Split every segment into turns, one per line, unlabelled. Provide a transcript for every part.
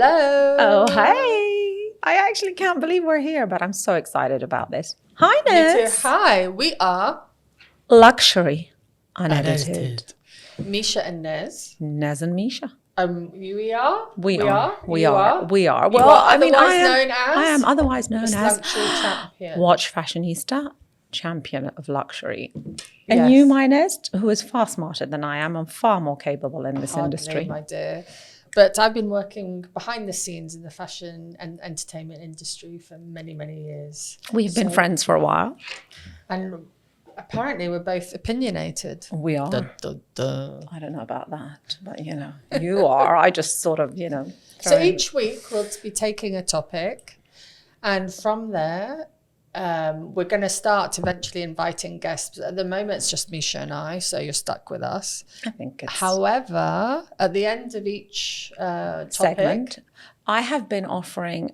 Hello.
Oh, hey. I actually can't believe we're here, but I'm so excited about this. Hi, Nez.
Me too. Hi, we are
Luxury Unedited.
Misha and Nez.
Nez and Misha.
We are.
We are. Well,
You are
I mean,
otherwise known as.
I am otherwise known
Miss
as
Luxury Champion.
Watch Fashionista, champion of luxury. And
Yes.
you, my Nez, who is far smarter than I am and far more capable in this
Hardly,
industry.
my dear. But I've been working behind the scenes in the fashion and entertainment industry for many, many years.
We've been friends for a while.
And apparently we're both opinionated.
We are.
Duh, duh, duh.
I don't know about that, but you are. I just sort of,
So each week we'll be taking a topic, and from there we're going to start eventually inviting guests. At the moment it's just Misha and I, so you're stuck with us.
I think it's...
However, at the end of each topic,
segment, I have been offering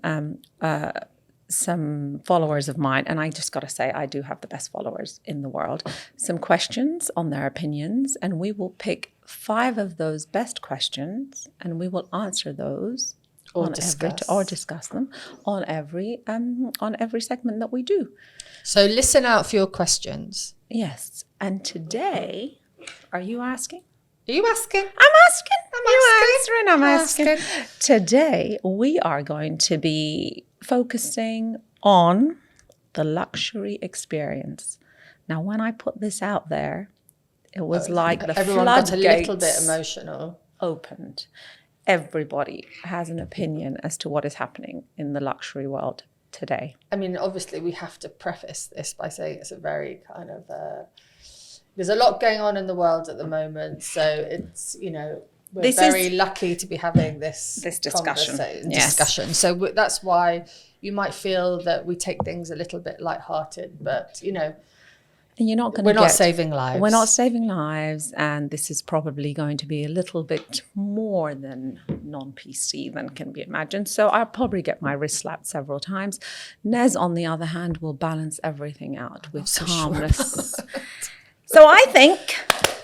some followers of mine, and I just got to say, I do have the best followers in the world, some questions on their opinions, and we will pick 5 of those best questions, and we will answer those or discuss them on every segment that we do.
So listen out for your questions.
Yes, and today, are you asking?
Are you asking?
I'm asking. Today, we are going to be focusing on the luxury experience. Now, when I put this out there, it was like the
everyone got a
floodgates
little bit emotional.
Opened. Everybody has an opinion as to what is happening in the luxury world today.
I mean, obviously, we have to preface this by saying it's a very kind of... there's a lot going on in the world at the moment, so it's, we're very lucky to be having this
discussion.
Discussion. So that's why you might feel that we take things a little bit lighthearted, but
and you're not going
we're not saving lives.
We're not saving lives, and this is probably going to be a little bit more than non-PC than can be imagined. So I'll probably get my wrist slapped several times. Nez, on the other hand, will balance everything out with calmness. So I think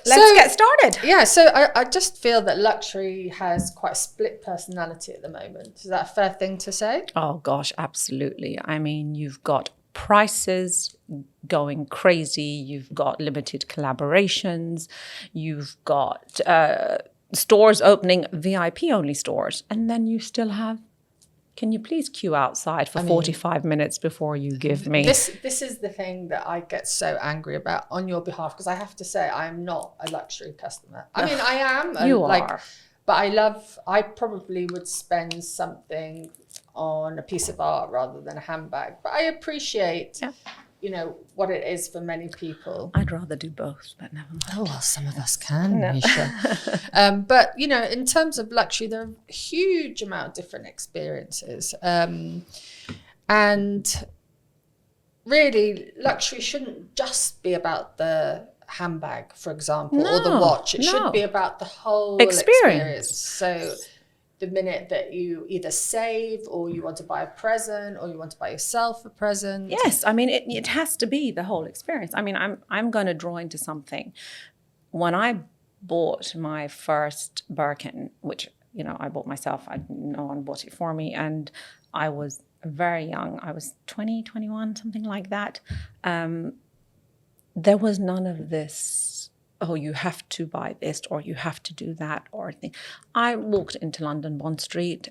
let's get started.
Yeah, so I just feel that luxury has quite a split personality at the moment. Is that a fair thing to say?
Oh, gosh, absolutely. I mean, you've got prices going crazy. You've got limited collaborations. You've got stores opening, VIP-only stores. And then you still have... Can you please queue outside for 45 minutes before you give me...
This is the thing that I get so angry about on your behalf, because I have to say I am not a luxury customer. I mean, I am.
You are.
But I probably would spend something on a piece of art rather than a handbag. But I appreciate... what it is for many people.
I'd rather do both, but never mind.
Oh, well, some of us can, Misha. But, in terms of luxury, there are a huge amount of different experiences. And really, luxury shouldn't just be about the handbag, for example, or the watch. It should be about the whole experience. So... the minute that you either save or you want to buy a present or you want to buy yourself a present.
Yes, I mean, it has to be the whole experience. I mean, I'm going to draw into something. When I bought my first Birkin, which, I bought myself, no one bought it for me, and I was very young. I was 20, 21, something like that. There was none of this, oh, you have to buy this or you have to do that or anything. I walked into London Bond Street.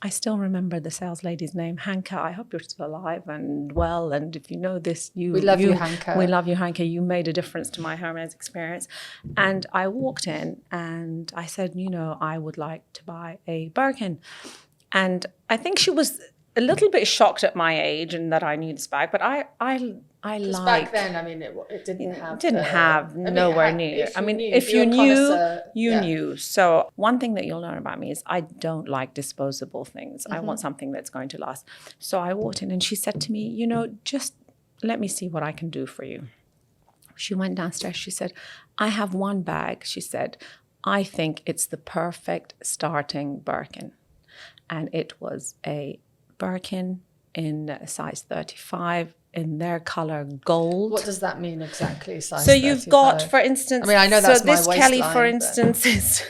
I still remember the sales lady's name, Hanka. I hope you're still alive and well. And if you know this, we
love you, Hanka.
We love you, Hanka. You made a difference to my Hermes experience. And I walked in and I said, I would like to buy a Birkin. And I think she was a little bit shocked at my age and that I knew this bag, but I like...
back then, I mean, it didn't have...
nowhere near. If you knew, you knew. So one thing that you'll learn about me is I don't like disposable things. Mm-hmm. I want something that's going to last. So I walked in and she said to me, just let me see what I can do for you. She went downstairs. She said, I have one bag. She said, I think it's the perfect starting Birkin. And it was a Birkin in size 35 in their color gold.
What does that mean exactly? Size
so you've
35?
got, for instance,
I mean, I know that's my
this Kelly, for
but...
instance, is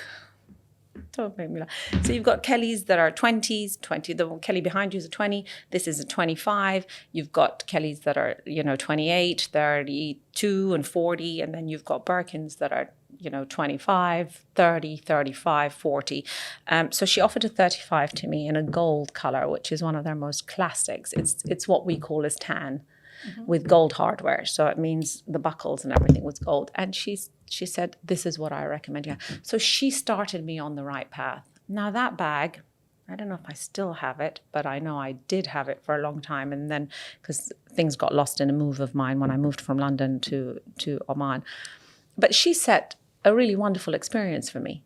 Don't make me laugh. So you've got Kellys that are 20s, 20. The Kelly behind you is a 20. This is a 25. You've got Kellys that are, 28, 32 and 40. And then you've got Birkins that are, 25, 30, 35, 40. So she offered a 35 to me in a gold color, which is one of their most classics. It's what we call as tan. Mm-hmm. With gold hardware. So it means the buckles and everything was gold. And she said, this is what I recommend. Yeah. So she started me on the right path. Now that bag, I don't know if I still have it, but I know I did have it for a long time. And then because things got lost in a move of mine when I moved from London to Oman. But she set a really wonderful experience for me.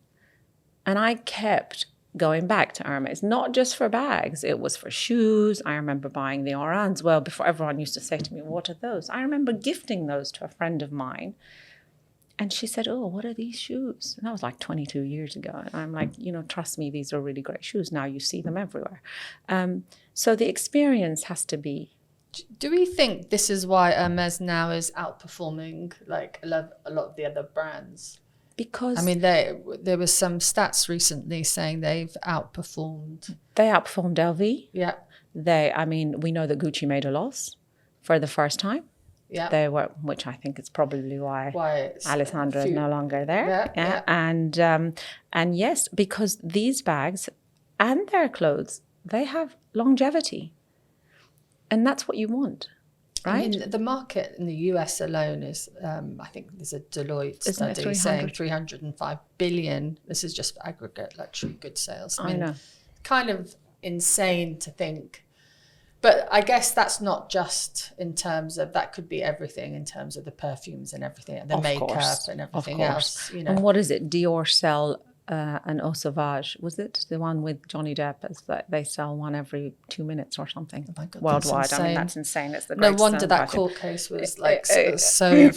And I kept going back to Hermes, not just for bags, it was for shoes. I remember buying the Orans. Well, before everyone used to say to me, what are those? I remember gifting those to a friend of mine. And she said, oh, what are these shoes? And that was like 22 years ago. And I'm like, trust me, these are really great shoes. Now you see them everywhere. So the experience has to be.
Do we think this is why Hermes now is outperforming like a lot of the other brands?
Because
there was some stats recently saying they've outperformed.
They outperformed LV.
Yeah.
We know that Gucci made a loss for the first time.
Yeah.
They were, which I think is probably why Alessandra is no longer there.
Yeah.
And yes, because these bags and their clothes, they have longevity. And that's what you want. Right?
The market in the US alone is, I think there's a Deloitte study saying 305 billion. This is just aggregate luxury goods sales.
I know.
Kind of insane to think. But I guess that's not just in terms of, that could be everything in terms of the perfumes and everything, the makeup and everything else.
And what is it? Dior sell an Eau Sauvage, was it the one with Johnny Depp? As they sell one every 2 minutes or something.
Oh my God,
worldwide. That's insane. It's the
no wonder that court case was like so viewed.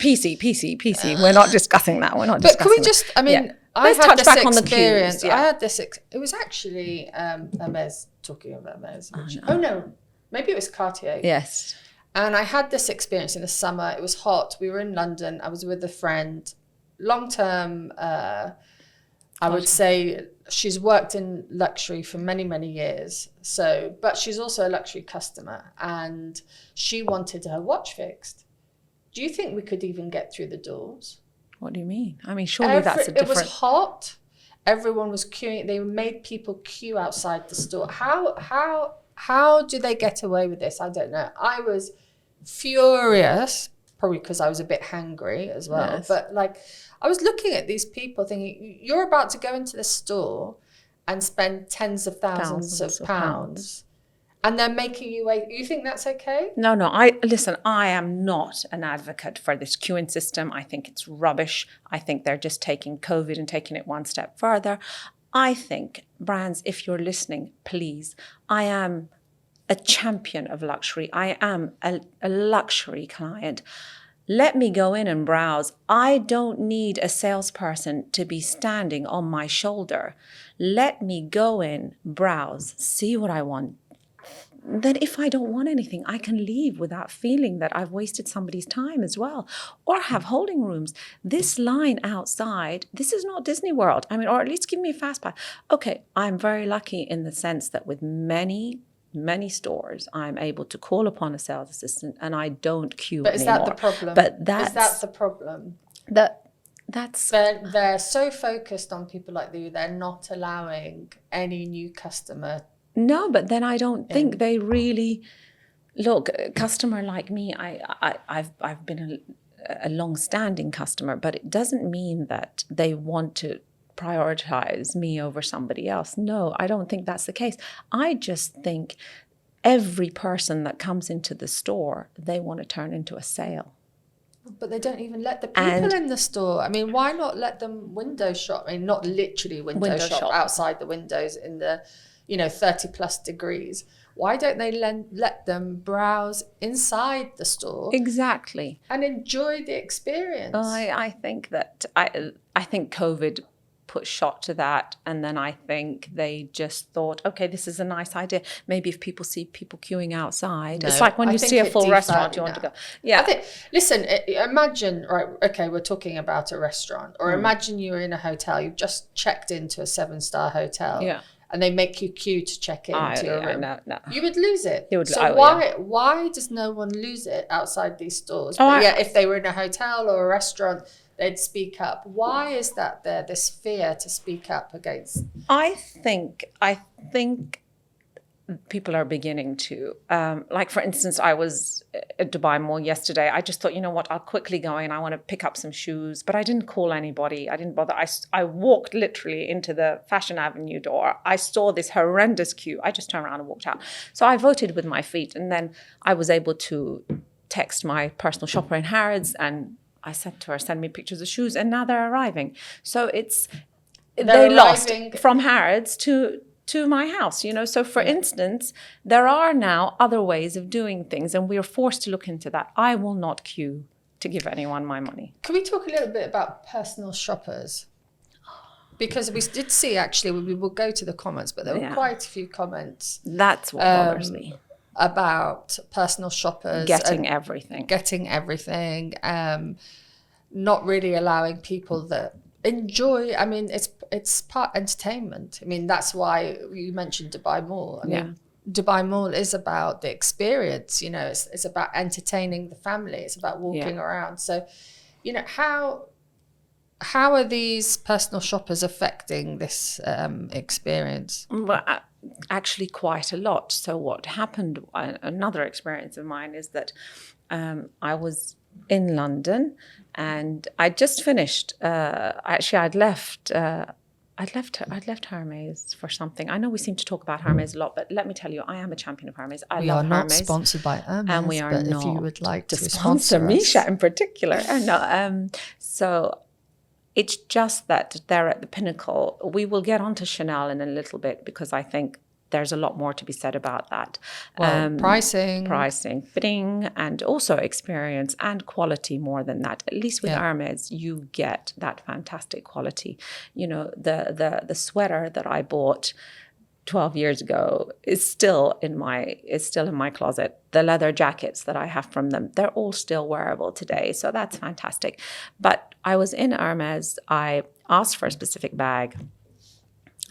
PC. We're not discussing that.
But can we just?
Let's touch back on the experience.
I had this. It was actually Hermes, talking of Hermes. No, maybe it was Cartier.
Yes.
And I had this experience in the summer. It was hot. We were in London. I was with a friend. Long term. I would say she's worked in luxury for many, many years. But she's also a luxury customer, and she wanted her watch fixed. Do you think we could even get through the doors?
What do you mean? Surely that's a different.
It was hot. Everyone was queuing. They made people queue outside the store. How do they get away with this? I don't know. I was furious, probably because I was a bit hangry as well. Yes. But I was looking at these people thinking, you're about to go into the store and spend tens of thousands of pounds. And they're making you wait. You think that's okay?
No. I am not an advocate for this queuing system. I think it's rubbish. I think they're just taking COVID and taking it one step further. I think, brands, if you're listening, please, I am a champion of luxury. I am a luxury client. Let me go in and browse. I don't need a salesperson to be standing on my shoulder. Let me go in, browse, see what I want. Then if I don't want anything, I can leave without feeling that I've wasted somebody's time as well. Or have holding rooms. This line outside, this is not Disney World. Or at least give me a fast pass. Okay, I'm very lucky in the sense that with many stores, I'm able to call upon a sales assistant and I don't queue anymore.
But is that the problem? Is that the problem? They're so focused on people like you, they're not allowing any new customer.
No, but then I don't think they really look. A customer like me, I've been a long-standing customer, but it doesn't mean that they want to prioritize me over somebody else. No, I don't think that's the case. I just think every person that comes into the store, they want to turn into a sale.
But they don't even let the people in the store. Why not let them window shop? Not literally window shop outside the windows in the 30 plus degrees. Why don't they let them browse inside the store?
Exactly.
And enjoy the experience?
I think that I think COVID put shot to that. And then I think they just thought, okay, this is a nice idea. Maybe if people see people queuing outside, it's like when you see a full restaurant, you want to go. Yeah.
Listen, imagine, right, okay, we're talking about a restaurant, or imagine you're in a hotel, you've just checked into a 7-star hotel.
Yeah.
And they make you queue to check into your room.
No.
You would lose it. Why does no one lose it outside these stores? If they were in a hotel or a restaurant, they'd speak up. Why is that there, this fear to speak up against?
I think people are beginning to. Like, for instance, I was at Dubai Mall yesterday. I just thought, you know what, I'll quickly go in. I want to pick up some shoes. But I didn't call anybody. I didn't bother. I walked literally into the Fashion Avenue door. I saw this horrendous queue. I just turned around and walked out. So I voted with my feet. And then I was able to text my personal shopper in Harrods, and I said to her, send me pictures of shoes. And now they're arriving. So they lost from Harrods to my house, you know. So for instance, there are now other ways of doing things, and we are forced to look into that. I will not queue to give anyone my money.
Can we talk a little bit about personal shoppers? Because we did see, actually, we will go to the comments, but there were quite a few comments.
That's what bothers me.
About personal shoppers.
Getting everything.
Not really allowing people that enjoy. I mean, it's part entertainment. I mean, that's why you mentioned Dubai Mall. I mean, Dubai Mall is about the experience, you know, it's about entertaining the family. It's about walking around. So, you know, how are these personal shoppers affecting this experience?
Well, actually quite a lot. So what happened, another experience of mine is that I was in London, and I just finished. Actually, I'd left Hermes for something. I know we seem to talk about Hermes a lot, but let me tell you, I am a champion of Hermes. I love Hermes. We are
not sponsored by Hermes,
and we are
but
not.
If you would like to
sponsor Misha in particular, so it's just that they're at the pinnacle. We will get onto Chanel in a little bit, because I think there's a lot more to be said about that.
Well, pricing,
fitting, and also experience and quality more than that. At least with Hermes, you get that fantastic quality. You know, the sweater that I bought 12 years ago is still in my closet. The leather jackets that I have from them, they're all still wearable today. So that's fantastic. But I was in Hermes. I asked for a specific bag.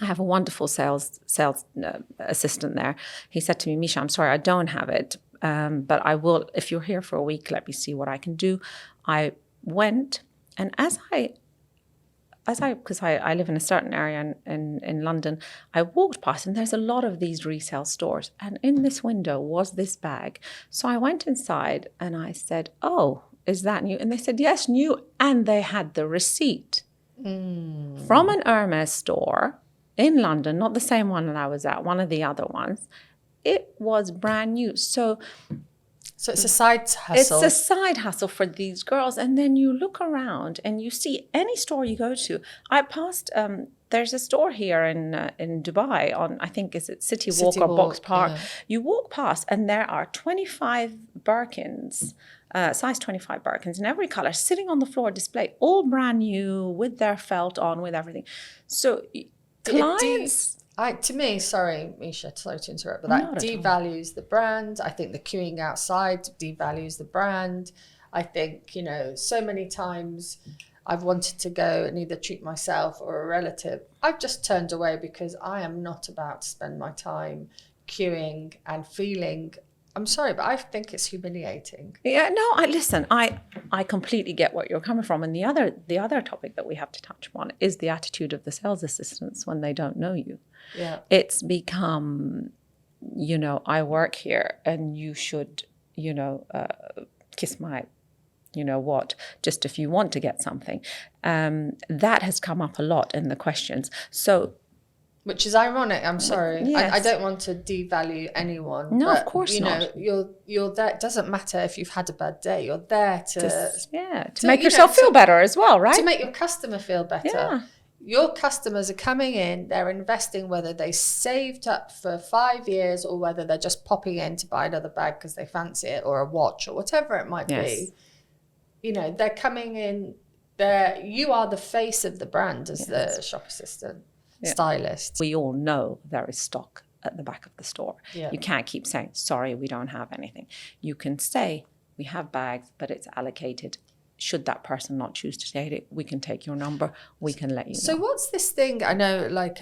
I have a wonderful sales assistant there. He said to me, Misha, I'm sorry, I don't have it, but I will. If you're here for a week, let me see what I can do. I went, and because I live in a certain area in London, I walked past, and there's a lot of these resale stores, and in this window was this bag. So I went inside and I said, oh, is that new? And they said, yes, new. And they had the receipt from an Hermes store in London, not the same one that I was at, one of the other ones. It was brand new. So
it's a side hustle.
It's a side hustle for these girls. And then you look around and you see any store you go to. I passed, there's a store here in Dubai on, I think, is it City Walk or Box Park? Yeah. You walk past and there are 25 Birkins, size 25 Birkins in every color, sitting on the floor display, all brand new, with their felt on, with everything. So clients...
to me, sorry, Misha, sorry to interrupt, but that devalues the brand. I think the queuing outside devalues the brand. I think, you know, so many times I've wanted to go and either treat myself or a relative. I've just turned away because I am not about to spend my time queuing and feeling... I'm sorry, but I think it's humiliating.
Yeah, no, I completely get what you're coming from. And the other topic that we have to touch upon is the attitude of the sales assistants when they don't know you.
Yeah.
It's become, you know, I work here and you should, you know, kiss my, you know what, just if you want to get something. That has come up a lot in the questions. So...
Which is ironic. I'm sorry.
Yes.
I don't want to devalue anyone.
No,
but,
of course not.
You know, you're there. It doesn't matter if you've had a bad day. You're there to
make yourself feel better as well, right?
To make your customer feel better.
Yeah.
Your customers are coming in. They're investing, whether they saved up for 5 years or whether they're just popping in to buy another bag because they fancy it, or a watch or whatever it might be. You know, they're coming in you are the face of the brand as the shop assistant, stylist.
We all know there is stock at the back of the store.
Yeah.
You can't keep saying, sorry, we don't have anything. You can say, we have bags, but it's allocated. Should that person not choose to take it, we can take your number. We can let you know.
So what's this thing? I know, like,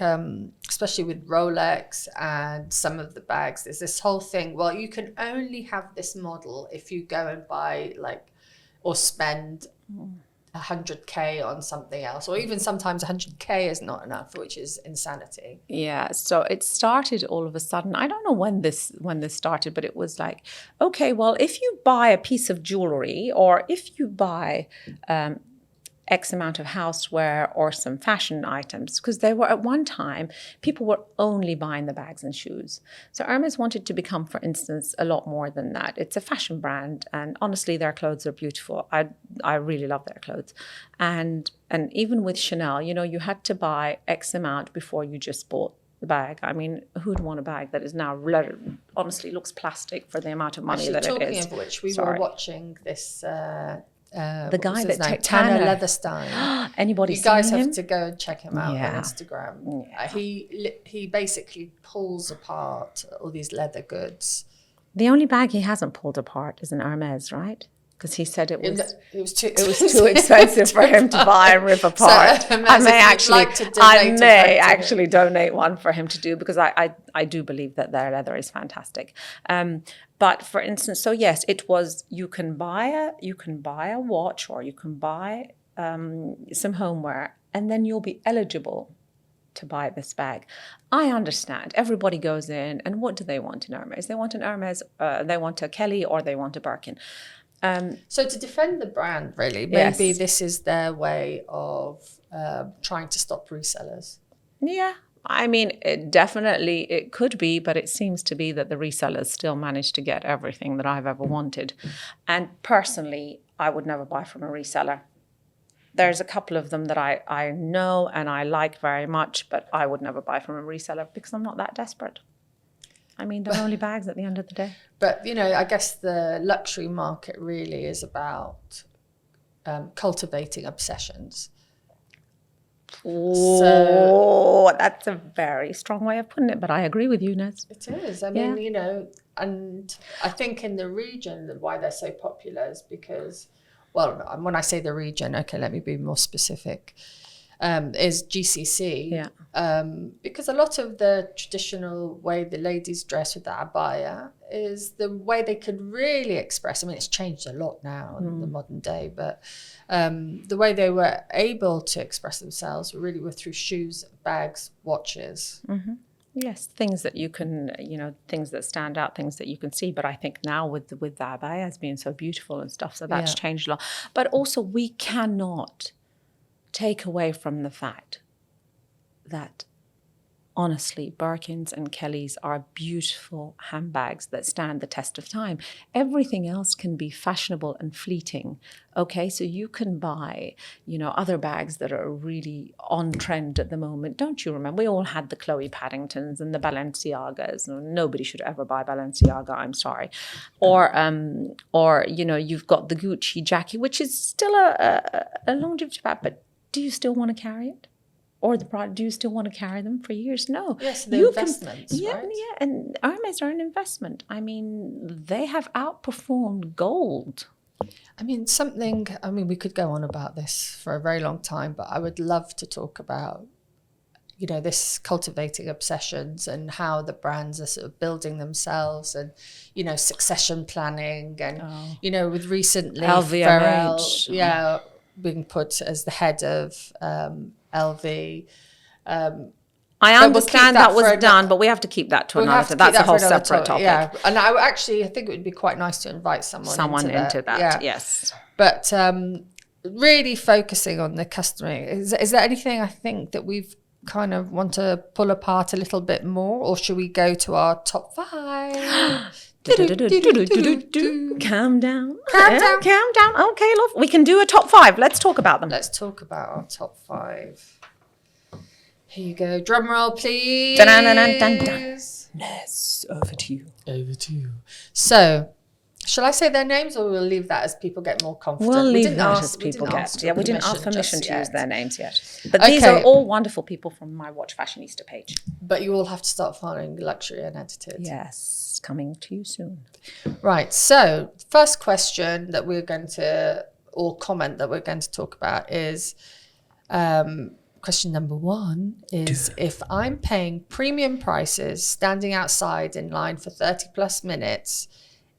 especially with Rolex and some of the bags, there's this whole thing. Well, you can only have this model if you go and buy, like, or spend 100K on something else, or even sometimes 100K is not enough, which is insanity.
Yeah, so it started all of a sudden. I don't know when this started, but it was like, okay, well, if you buy a piece of jewelry, or if you buy X amount of houseware or some fashion items, because they were at one time, people were only buying the bags and shoes. So Hermes wanted to become, for instance, a lot more than that. It's a fashion brand, and honestly, their clothes are beautiful. I really love their clothes. And even with Chanel, you know, you had to buy X amount before you just bought the bag. I mean, who'd want a bag that is now honestly looks plastic for the amount of money that it is?
Talking of which, we were watching this...
the guy that took
Tanner Leatherstein.
Anybody?
You guys
seen
have
him?
to go and check him out on Instagram. Yeah. He basically pulls apart all these leather goods.
The only bag he hasn't pulled apart is an Hermes, right? Because he said it was
too
expensive for him to buy and rip apart.
So, I
may actually donate one for him to do, because I do believe that their leather is fantastic. But for instance, so yes, it was you can buy a watch, or you can buy some homeware, and then you'll be eligible to buy this bag. I understand. Everybody goes in, and what do they want in Hermes? They want an Hermes, they want a Kelly, or they want a Birkin.
So to defend the brand, really, maybe this is their way of trying to stop resellers.
Yeah. I mean, it could be, but it seems to be that the resellers still manage to get everything that I've ever wanted. And personally, I would never buy from a reseller. There's a couple of them that I know and I like very much, but I would never buy from a reseller because I'm not that desperate. I mean, they're only bags at the end of the day.
But, you know, I guess the luxury market really is about cultivating obsessions.
Oh, that's a very strong way of putting it, but I agree with you, Nez.
It is. I mean, you know, and I think in the region, why they're so popular is because, well, when I say the region, okay, let me be more specific, is GCC.
Yeah.
Because a lot of the traditional way the ladies dress with the abaya is the way they could really express. I mean, it's changed a lot now in the modern day, but the way they were able to express themselves really were through shoes, bags, watches.
Mm-hmm. Yes, things that you can, you know, things that stand out, things that you can see. But I think now with the abaya as being so beautiful and stuff, so that's changed a lot. But also we cannot take away from the fact that honestly, Birkins and Kellys are beautiful handbags that stand the test of time. Everything else can be fashionable and fleeting. Okay, so you can buy, you know, other bags that are really on trend at the moment. Don't you remember? We all had the Chloe Paddingtons and the Balenciagas. Nobody should ever buy Balenciaga, I'm sorry. Or you know, you've got the Gucci jacket, which is still a longevity bag, but do you still want to carry it? Or the product, do you still want to carry them for years? No.
Yes, the investments,
right? Yeah, and Hermes are an investment. I mean, they have outperformed gold.
I mean, we could go on about this for a very long time, but I would love to talk about, you know, this cultivating obsessions and how the brands are sort of building themselves and, you know, succession planning and, you know, with recently
LVMH.
Being put as the head of LV.
I understand that was done, but we have to keep that to another. That's a whole separate topic.
Yeah, and I think it would be quite nice to invite someone into that.
Yeah. Yes,
but really focusing on the customer. Is there anything I think that we've kind of want to pull apart a little bit more, or should we go to our top 5?
Calm down. Okay, love. We can do a top 5. Let's talk about them.
Let's talk about our top 5. Here you go. Drum roll, please.
Dun, dun, dun, dun, dun. Nez, over to you.
So, Shall I say their names, or we'll leave that as people get more confident?
We'll leave that as people get. Yeah, we didn't ask permission to use their names yet. But these are all wonderful people from my Watch Fashionista page.
But you all have to start following Luxury Unedited.
Yes, coming to you soon.
Right. So, first question that we're going to, or comment that we're going to talk about is, question number 1 is, if I'm paying premium prices, standing outside in line for 30 plus minutes,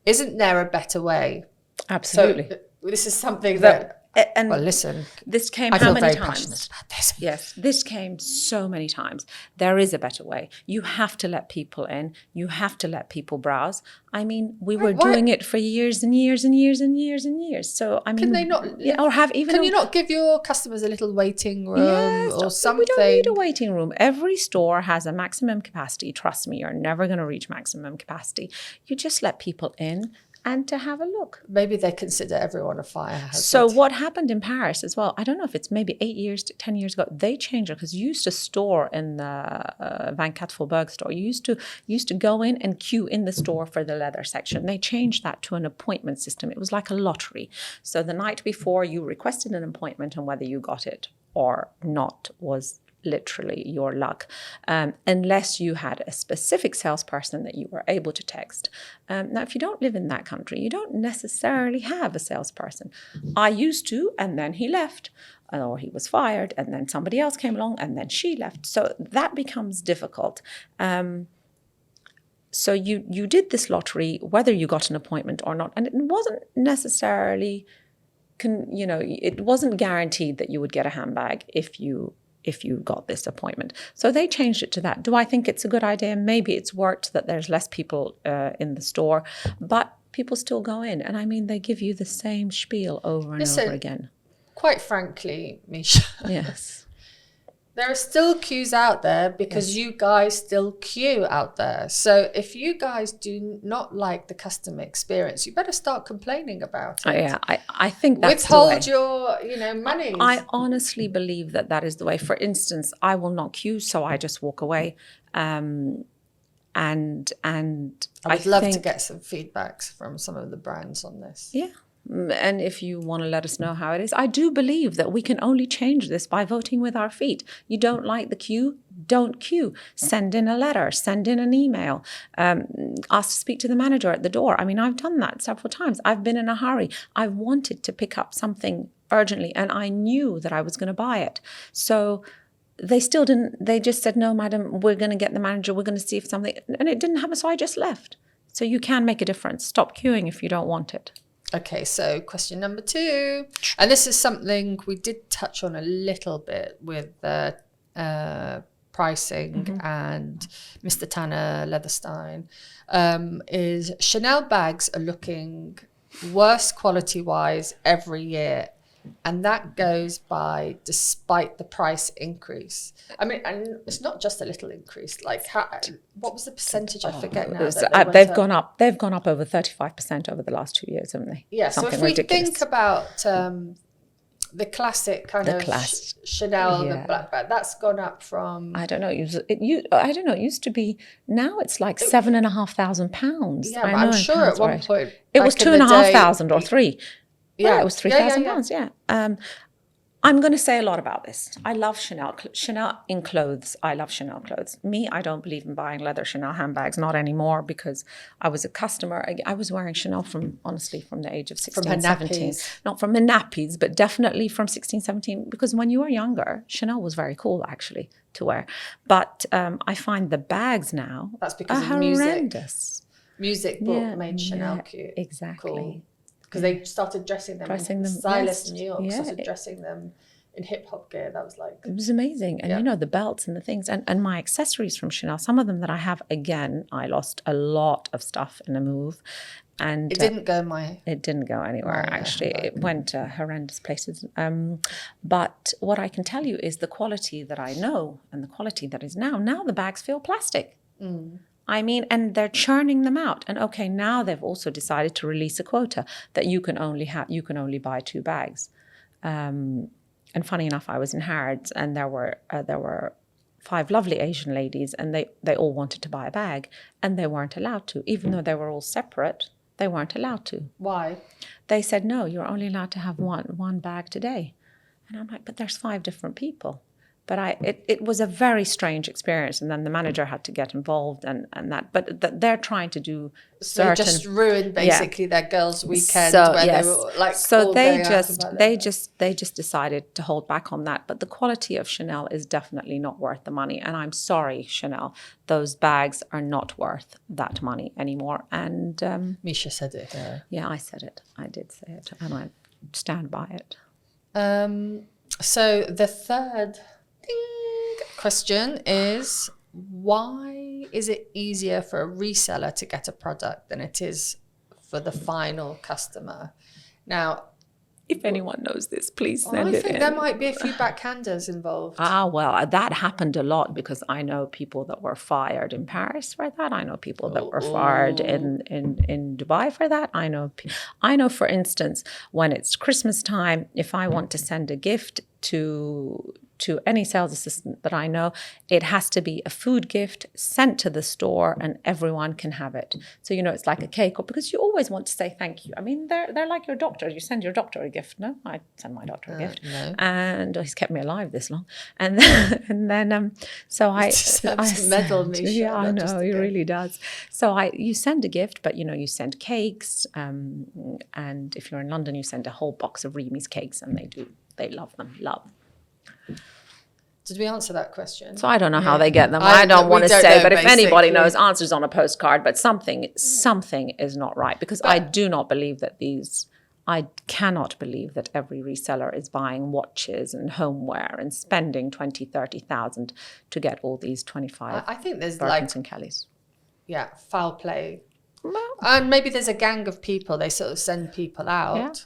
isn't there a better way?
Absolutely.
So this is something that, well, listen,
this came how many times? Yes, this came so many times. There is a better way. You have to let people in. You have to let people browse. I mean, we were doing it for years and years and years and years and years. So, I mean,
can they not,
or have even?
Can you not give your customers a little waiting room or something?
We don't need a waiting room. Every store has a maximum capacity. Trust me, you're never going to reach maximum capacity. You just let people in and to have a look. Maybe they consider everyone a fire hazard. So what happened in Paris as well, I don't know if it's maybe 8 years, 10 years ago, they changed it, because you used to store in the 24 Faubourg store. You used to go in and queue in the store for the leather section. They changed that to an appointment system. It was like a lottery. So the night before, you requested an appointment, and whether you got it or not was literally your luck, unless you had a specific salesperson that you were able to text. Now, if you don't live in that country, you don't necessarily have a salesperson. I used to, and then he left, or he was fired, and then somebody else came along, and then she left. So that becomes difficult. So you did this lottery, whether you got an appointment or not, and it wasn't necessarily, it wasn't guaranteed that you would get a handbag if you got this appointment. So they changed it to that. Do I think it's a good idea? Maybe it's worked that there's less people in the store, but people still go in. And I mean, they give you the same spiel over and over again. Quite frankly, Misha. Yes. There are still queues out there because you guys still queue out there. So if you guys do not like the customer experience, you better start complaining about it. Yeah, I think that's the way. Withhold your, money. I honestly believe that is the way. For instance, I will not queue, so I just walk away. And I would love to get some feedbacks from some of the brands on this. Yeah. And if you want to let us know how it is, I do believe that we can only change this by voting with our feet. You don't like the queue, don't queue. Send in a letter, send in an email, ask to speak to the manager at the door. I mean, I've done that several times. I've been in a hurry. I wanted to pick up something urgently, and I knew that I was going to buy it. So they still didn't, they just said, no, madam, we're going to get the manager, we're going to see if something, and it didn't happen, so I just left. So you can make a difference. Stop queuing if you don't want it. Okay, so question number 2, and this is something we did touch on a little bit with pricing and Mr. Tanner Leatherstein, is Chanel bags are looking worse quality-wise every year, and that goes by despite the price increase. I mean, and it's not just a little increase. Like, what was the percentage? I forget now. They've gone up. They've gone up over 35% over the last 2 years, haven't they? Yeah. Something so if we think about the classic kind of Chanel, the black bag, that's gone up from, I don't know. It used to be. Now it's like £7,500. Yeah, I'm sure at one point it was 2,500 or 3. Yeah, it was £3,000. Yeah. I'm going to say a lot about this. I love Chanel. Chanel in clothes. I love Chanel clothes. Me, I don't believe in buying leather Chanel handbags, not anymore, because I was a customer. I was wearing Chanel from the age of 16, 17. Not from the nappies, but definitely from 16, 17, because when you were younger, Chanel was very cool, actually, to wear. But I find the bags now are horrendous. Music made Chanel cute. Exactly. Cool. Because they started dressing them. Stylists in New York started dressing them in hip-hop gear. That was like... It was amazing. And, the belts and the things. And my accessories from Chanel, some of them that I have, again, I lost a lot of stuff in a move. And it didn't go It didn't go anywhere, actually. It went to horrendous places. But what I can tell you is the quality that I know and the quality that is now the bags feel plastic. I mean, and they're churning them out. And okay, now they've also decided to release a quota that you can only buy 2 bags. And funny enough, I was in Harrods, and there were 5 lovely Asian ladies, and they all wanted to buy a bag, and they weren't allowed to, even though they were all separate. They weren't allowed to.
Why?
They said, no, you're only allowed to have one bag today. And I'm like, but there's 5 different people. But it was a very strange experience. And then the manager had to get involved and that. But they're trying to do certain...
So they just ruined basically their girls' weekend they were like...
So they just decided to hold back on that. But the quality of Chanel is definitely not worth the money. And I'm sorry, Chanel, those bags are not worth that money anymore. And...
Misha said it.
Yeah, I said it. I did say it. And I stand by it.
So the third... question is, why is it easier for a reseller to get a product than it is for the final customer? Now,
if anyone knows this, please send it in. I think
there might be a few backhanders involved.
Well, that happened a lot because I know people that were fired in Paris for that. I know people that were fired in Dubai for that. I know, for instance, when it's Christmas time, if I want to send a gift to any sales assistant that I know, it has to be a food gift sent to the store and everyone can have it. So, it's like a cake, because you always want to say thank you. I mean, they're like your doctor. You send your doctor a gift. No, I send my doctor a gift.
No.
And he's kept me alive this long. And then, so I
medal me.
Yeah, I know, he really does. So you send a gift, but you send cakes. And if you're in London, you send a whole box of Remy's cakes, and they love them.
Did we answer that question?
So I don't know how they get them. I don't want to say, but if anybody knows, answers on a postcard. But something is not right, because I do not believe that I cannot believe that every reseller is buying watches and homeware and spending 20,000, 30,000 to get all these 25.
I think there's
Birkins and Kellys.
Yeah, foul play. And maybe there's a gang of people. They sort of send people out.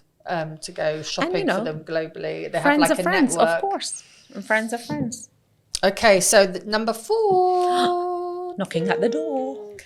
To go shopping for them globally. They
friends
have like
of
a
friends,
network.
of course. And friends of friends.
Okay, so number 4.
Knocking at the door.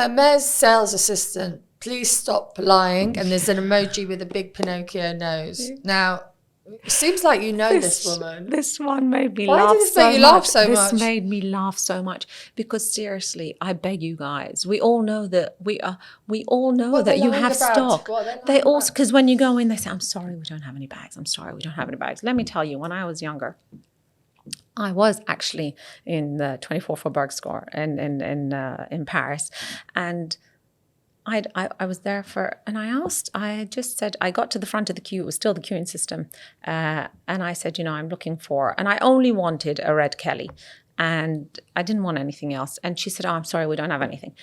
Mayor's sales assistant, please stop lying. And there's an emoji with a big Pinocchio nose. Now, it seems like this woman.
This one made me
laugh so much. Why did this make you laugh so much?
This made me laugh so much because, seriously, I beg you guys, we all know that you have stock. They also, because when you go in, they say, I'm sorry, we don't have any bags. I'm sorry, we don't have any bags. Let me tell you, when I was younger, I was actually in the 24 Faubourg store in Paris, and I was there and I just said, I got to the front of the queue, it was still the queuing system, and I said, I'm looking for, and I only wanted a red Kelly, and I didn't want anything else. And she said, I'm sorry, we don't have anything.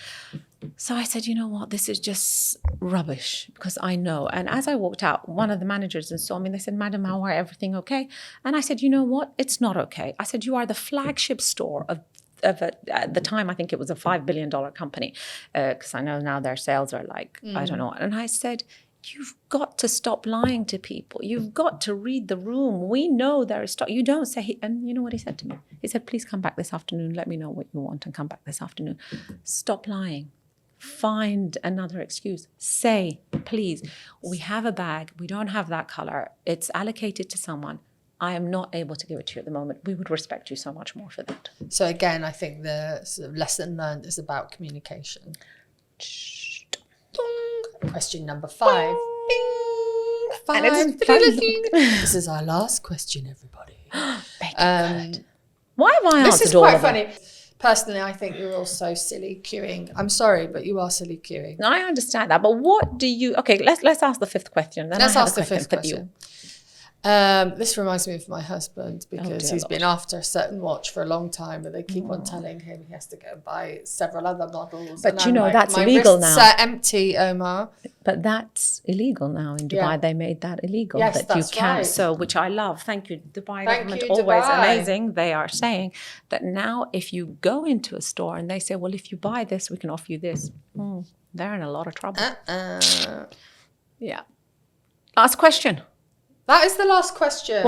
So I said, you know what, this is just rubbish, because I know. And as I walked out, one of the managers saw me, and they said, Madam Mauer, everything okay? And I said, you know what, it's not okay. I said, you are the flagship store of at the time, I think it was a $5 billion company, because I know now their sales are like, I don't know. And I said, you've got to stop lying to people. You've got to read the room. We know there is stock. You don't say, and you know what he said to me? He said, please come back this afternoon. Let me know what you want and come back this afternoon. Stop lying. Find another excuse. Say, please, we have a bag. We don't have that color. It's allocated to someone. I am not able to give it to you at the moment. We would respect you so much more for that.
So again, I think the sort of lesson learned is about communication. Question number 5. Bing. 5.
And it's funny.
This is our last question, everybody.
Why have I answered all of them?
This is quite funny. Personally, I think you're all so silly queuing. I'm sorry, but you are silly queuing.
No, I understand that. But what do you... Okay, let's ask the 5th question. Then
let's ask the 5th question. This reminds me of my husband, because he's been after a certain watch for a long time, but they keep on telling him he has to go and buy several other models.
But that's illegal now.
My wrists are empty, Omar.
But that's illegal now in Dubai. Yeah. They made that illegal.
Yes,
that you can't.
Right.
So, which I love. Thank you, Dubai government. Always amazing. They are saying that now if you go into a store and they say, well, if you buy this, we can offer you this. They're in a lot of trouble. Yeah. Last question.
That is the last question.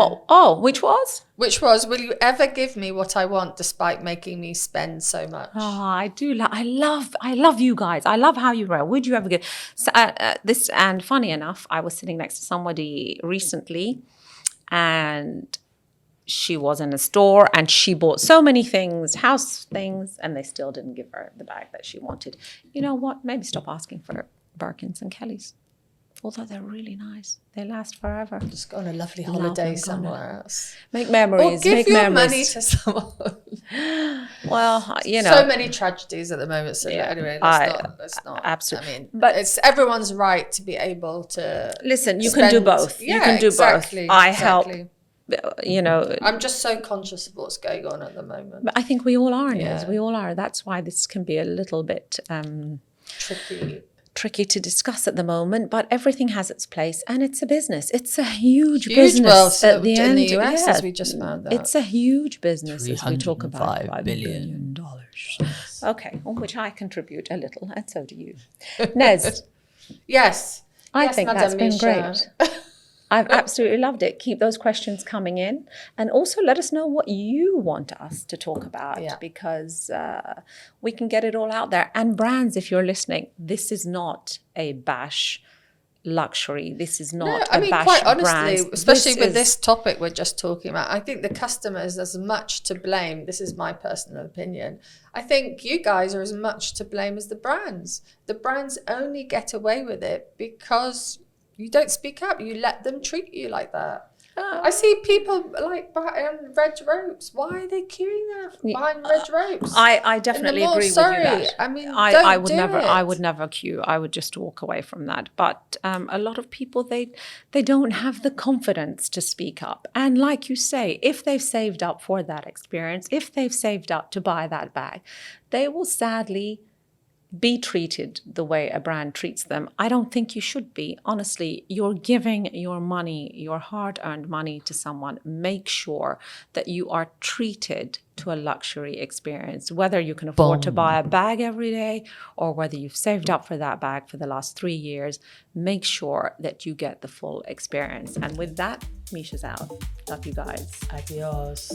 Which was?
Which was, will you ever give me what I want despite making me spend so much?
Oh, I do. I love you guys. I love how you wrote. Would you ever give this? And funny enough, I was sitting next to somebody recently, and she was in a store and she bought so many things, house things, and they still didn't give her the bag that she wanted. You know what? Maybe stop asking for Birkins and Kellys. Although they're really nice. They last forever.
Just go on a lovely holiday somewhere else.
Make memories.
Or give your
memories.
money to someone.
Well, you know.
So many tragedies at the moment. So anyway, let's not.
Absolutely.
I mean, but it's everyone's right to be able to
listen, you can do both. You can do both. I help. You know,
I'm just so conscious of what's going on at the moment.
But I think we all are, Nez. We all are. That's why this can be a little bit tricky to discuss at the moment, but everything has its place and it's a business. It's a huge business at the end.
In the US, as we just found out.
It's a huge business as we talk about
$305 billion.
Okay, on which I contribute a little, and so do you. Nez.
Yes.
I think that's been
Misha.
great. I've absolutely loved it. Keep those questions coming in. And also let us know what you want us to talk about because we can get it all out there. And brands, if you're listening, this is not a bash luxury. This is not a bash
quite honestly,
brands.
especially with this topic we're just talking about, I think the customer is as much to blame. This is my personal opinion. I think you guys are as much to blame as the brands. The brands only get away with it because you don't speak up. You let them treat you like that. I see people like behind red ropes. Why are they queuing there behind red ropes?
I definitely agree with you that.
I mean,
I would never queue. I would just walk away from that. But a lot of people, they don't have the confidence to speak up. And like you say, if they've saved up for that experience, if they've saved up to buy that bag, they will sadly be treated the way a brand treats them. I don't think you should be. Honestly, you're giving your money, your hard-earned money to someone. Make sure that you are treated to a luxury experience, whether you can afford to buy a bag every day or whether you've saved up for that bag for the last 3 years. Make sure that you get the full experience. And with that, Misha's out. Love you guys.
Adios.